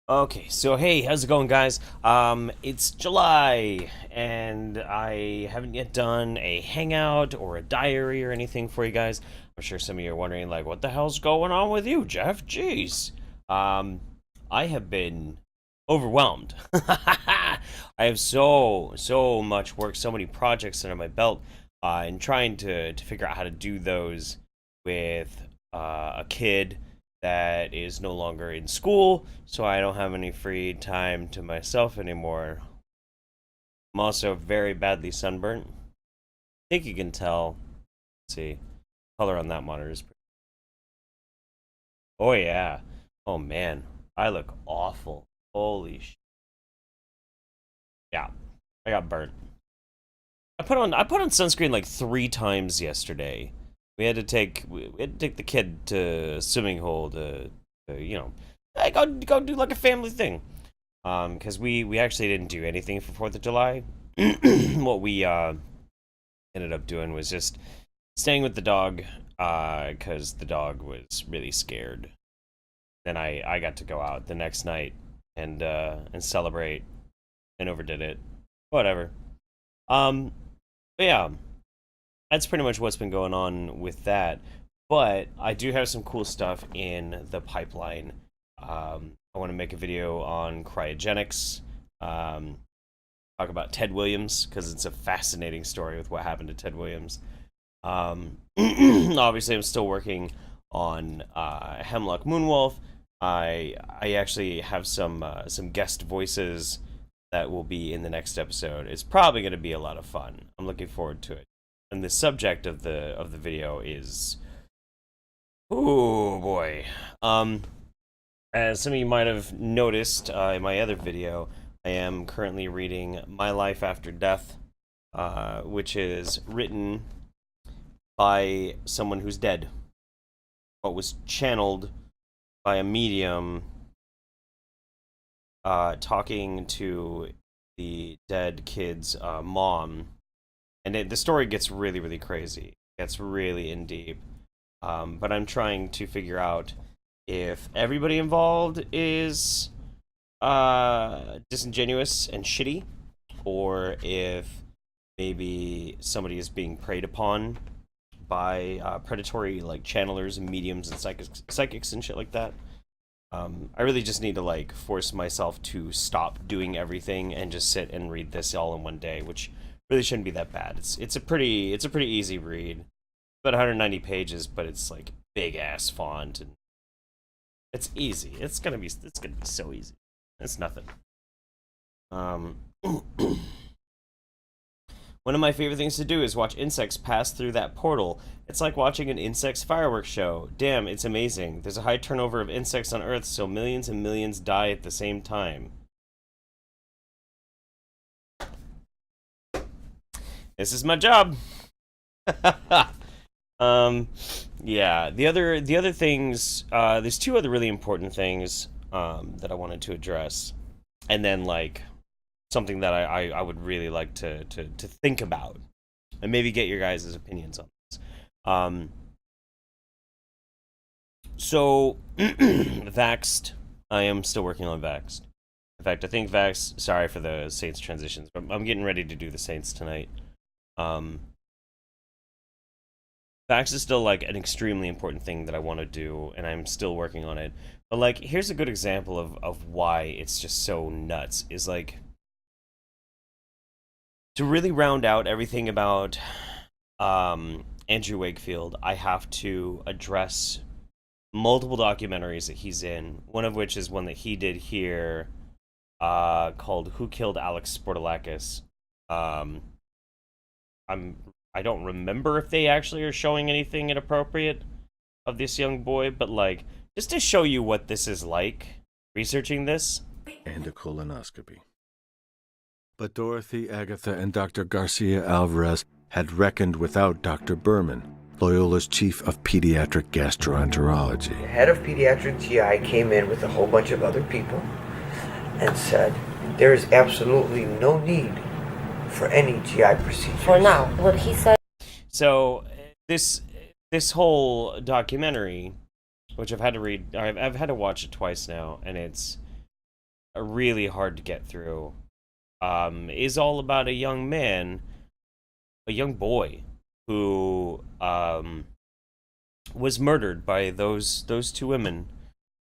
Okay, so hey, how's it going, guys? It's July, and I haven't yet done a hangout or a diary or anything for you guys. I'm sure some of you are wondering, like, what the hell's going on with you, Jeff? Jeez. Um, I have been overwhelmed. I have so much work, so many projects under my belt, and trying to figure out how to do those with a kid that is no longer in school, so I don't have any free time to myself anymore. I'm also very badly sunburnt. I think you can tell. Let's see. Color on that monitor is pretty. Oh yeah. Oh man. I look awful. Holy sh. Yeah. I got burnt. I put on sunscreen like 3 times yesterday. We had to take the kid to swimming hole to go do like a family thing. Because we actually didn't do anything for 4th of July. What we ended up doing was just staying with the dog, because the dog was really scared. Then I got to go out the next night and celebrate and overdid it. Whatever. Um, but yeah, that's pretty much what's been going on with that. But I do have some cool stuff in the pipeline. I want to make a video on cryogenics. Talk about Ted Williams because it's a fascinating story with what happened to Ted Williams. Obviously, I'm still working on Hemlock Moonwolf. I actually have some guest voices that will be in the next episode. It's probably going to be a lot of fun. I'm looking forward to it. And the subject of the video is, oh boy. As some of you might have noticed in my other video, I am currently reading My Life After Death, which is written by someone who's dead, but was channeled by a medium talking to the dead kid's mom. And the story gets really, really crazy. It gets really in deep. But I'm trying to figure out if everybody involved is disingenuous and shitty, or if maybe somebody is being preyed upon by predatory like channelers and mediums and psychics and shit like that. I really just need to like force myself to stop doing everything and just sit and read this all in one day, which really shouldn't be that bad. It's a pretty easy read. About 190 pages, but it's like big ass font and it's easy. It's gonna be so easy. It's nothing. Um, One of my favorite things to do is watch insects pass through that portal. It's like watching an insects fireworks show. Damn, it's amazing. There's a high turnover of insects on Earth, so millions and millions die at the same time. This is my job. um, yeah. The other things. There's two other really important things that I wanted to address, and then like something that I would really like to think about and maybe get your guys' opinions on this. So Vaxxed, I am still working on Vaxxed. In fact, I think Vax. Sorry for the Saints transitions, but I'm getting ready to do the Saints tonight. Um, Vax is still like an extremely important thing that I want to do, and I'm still working on it. But like, here's a good example of why it's just so nuts. Is like to really round out everything about Andrew Wakefield, I have to address multiple documentaries that he's in. One of which is one that he did here, called "Who Killed Alex Sportalakis." Um, I'm I don't remember if they actually are showing anything inappropriate of this young boy, but like just to show you what this is like researching this. And a colonoscopy. But Dorothy, Agatha, and Dr. Garcia Alvarez had reckoned without Dr. Berman, Loyola's chief of pediatric gastroenterology. The head of pediatric GI came in with a whole bunch of other people and said, there is absolutely no need for any GI procedure. For now, what he said. So this whole documentary, which I've had to read, I've had to watch it twice now, and it's really hard to get through, is all about a young man, a young boy, who was murdered by those two women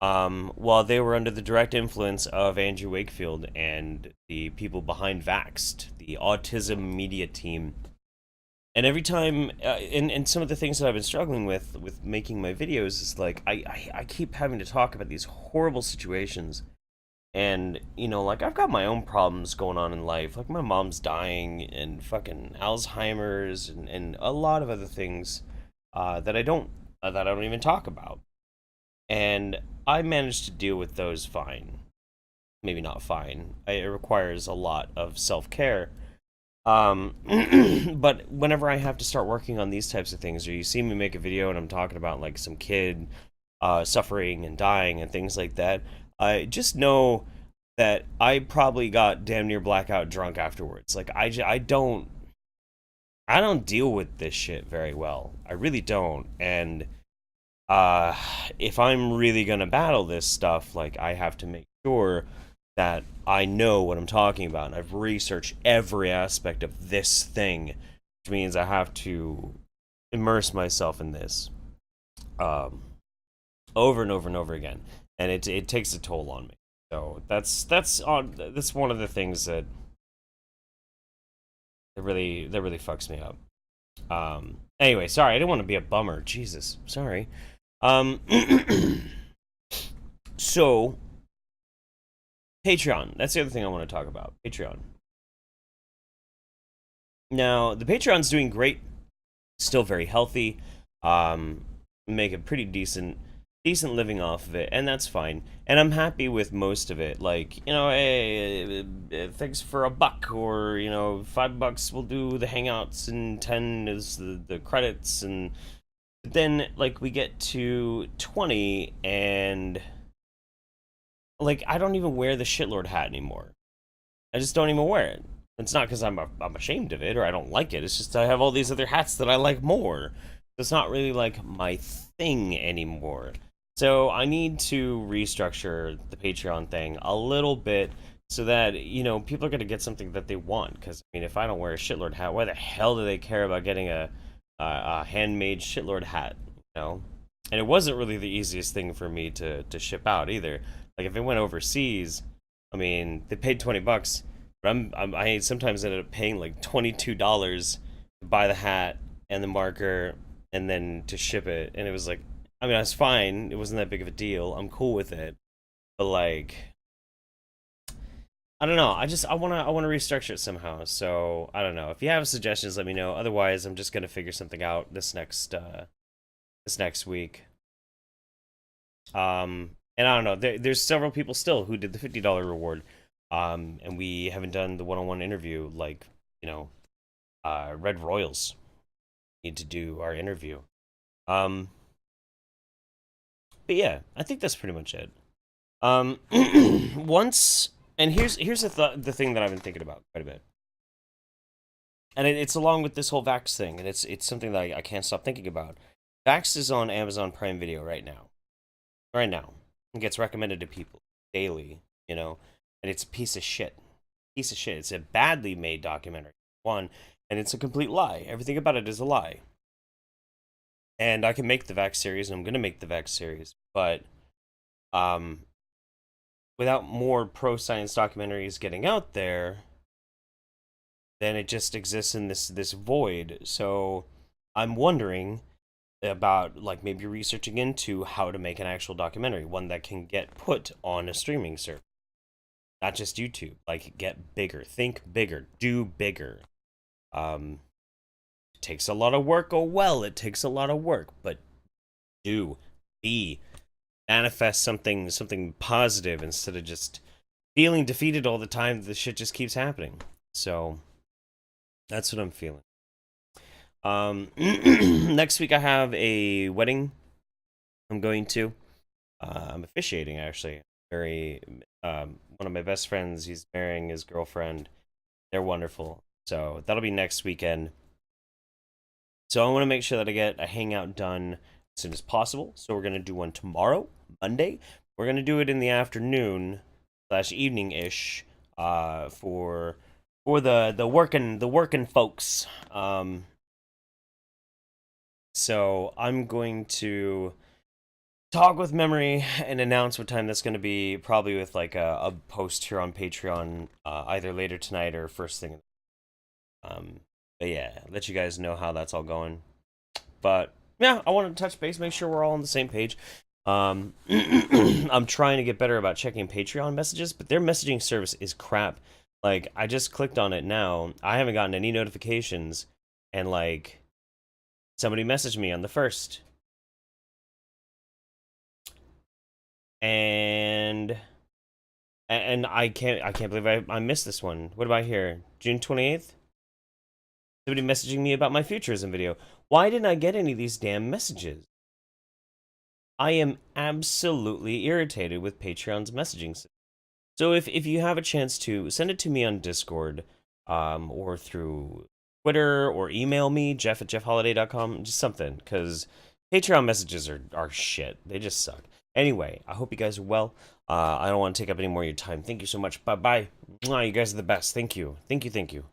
while they were under the direct influence of Andrew Wakefield and the people behind Vaxxed, the autism media team. And every time, and some of the things that I've been struggling with making my videos is like I keep having to talk about these horrible situations, and like I've got my own problems going on in life, like my mom's dying and fucking Alzheimer's and a lot of other things that I don't even talk about, and I managed to deal with those fine. Maybe not fine. It requires a lot of self-care. But whenever I have to start working on these types of things, or you see me make a video and I'm talking about like some kid suffering and dying and things like that, I just know that I probably got damn near blackout drunk afterwards. Like I don't deal with this shit very well. I really don't. And if I'm really gonna battle this stuff, like I have to make sure that I know what I'm talking about, and I've researched every aspect of this thing, which means I have to immerse myself in this over and over and over again, and it takes a toll on me. So that's one of the things that really fucks me up. Anyway, sorry, I didn't want to be a bummer. Jesus, sorry. So Patreon. That's the other thing I want to talk about. Patreon. Now, the Patreon's doing great. Still very healthy. Make a pretty decent living off of it, and that's fine. And I'm happy with most of it. Like, hey, thanks for $1, or $5 will do the hangouts, and 10 is the credits, and then like we get to 20 and like I don't even wear the shitlord hat anymore. I just don't even wear it. It's not because I'm ashamed of it or I don't like it. It's just I have all these other hats that I like more. It's not really like my thing anymore. So I need to restructure the Patreon thing a little bit so that people are gonna get something that they want. Because I mean, if I don't wear a shitlord hat, why the hell do they care about getting a handmade shitlord hat? And it wasn't really the easiest thing for me to ship out either. Like if it went overseas, I mean, they paid $20, but I sometimes ended up paying like $22 to buy the hat and the marker and then to ship it. And it was like, I mean, I was fine. It wasn't that big of a deal. I'm cool with it. But like, I don't know. I want to restructure it somehow. So I don't know. If you have suggestions, let me know. Otherwise, I'm just gonna figure something out this next week. And I don't know. There's several people still who did the $50 reward. And we haven't done the one-on-one interview. Like Red Royals need to do our interview. But yeah, I think that's pretty much it. And here's the thing that I've been thinking about quite a bit, and it's along with this whole Vax thing, and it's something that I can't stop thinking about. Vax is on Amazon Prime Video right now. It gets recommended to people daily, and it's a piece of shit. It's a badly made documentary, and it's a complete lie. Everything about it is a lie. And I can make the Vax series, and I'm gonna make the Vax series, but without more pro-science documentaries getting out there, then it just exists in this void. So I'm wondering about like maybe researching into how to make an actual documentary, one that can get put on a streaming service, not just YouTube. Like get bigger, think bigger, do bigger. It takes a lot of work. It takes a lot of work, but manifest something positive instead of just feeling defeated all the time. The shit just keeps happening. So that's what I'm feeling. Next week I have a wedding. I'm going to. I'm officiating actually. One of my best friends. He's marrying his girlfriend. They're wonderful. So that'll be next weekend. So I want to make sure that I get a hangout done as soon as possible. So we're gonna do one tomorrow, Monday. We're gonna do it in the afternoon. slash evening ish for the working folks. So I'm going to talk with Memory and announce what time that's going to be, probably with like a post here on Patreon, either later tonight or first thing. But yeah, let you guys know how that's all going. But yeah, I wanted to touch base, make sure we're all on the same page. I'm trying to get better about checking Patreon messages, but their messaging service is crap. Like, I just clicked on it now. I haven't gotten any notifications, and like, somebody messaged me on the 1st. And I can't believe I missed this one. What about here? June 28th? Somebody messaging me about my Futurism video. Why didn't I get any of these damn messages? I am absolutely irritated with Patreon's messaging system. So if you have a chance to, send it to me on Discord, or through Twitter, or email me, jeff@jeffholiday.com, just something, because Patreon messages are shit. They just suck. Anyway, I hope you guys are well. I don't want to take up any more of your time. Thank you so much. Bye-bye. You guys are the best. Thank you. Thank you.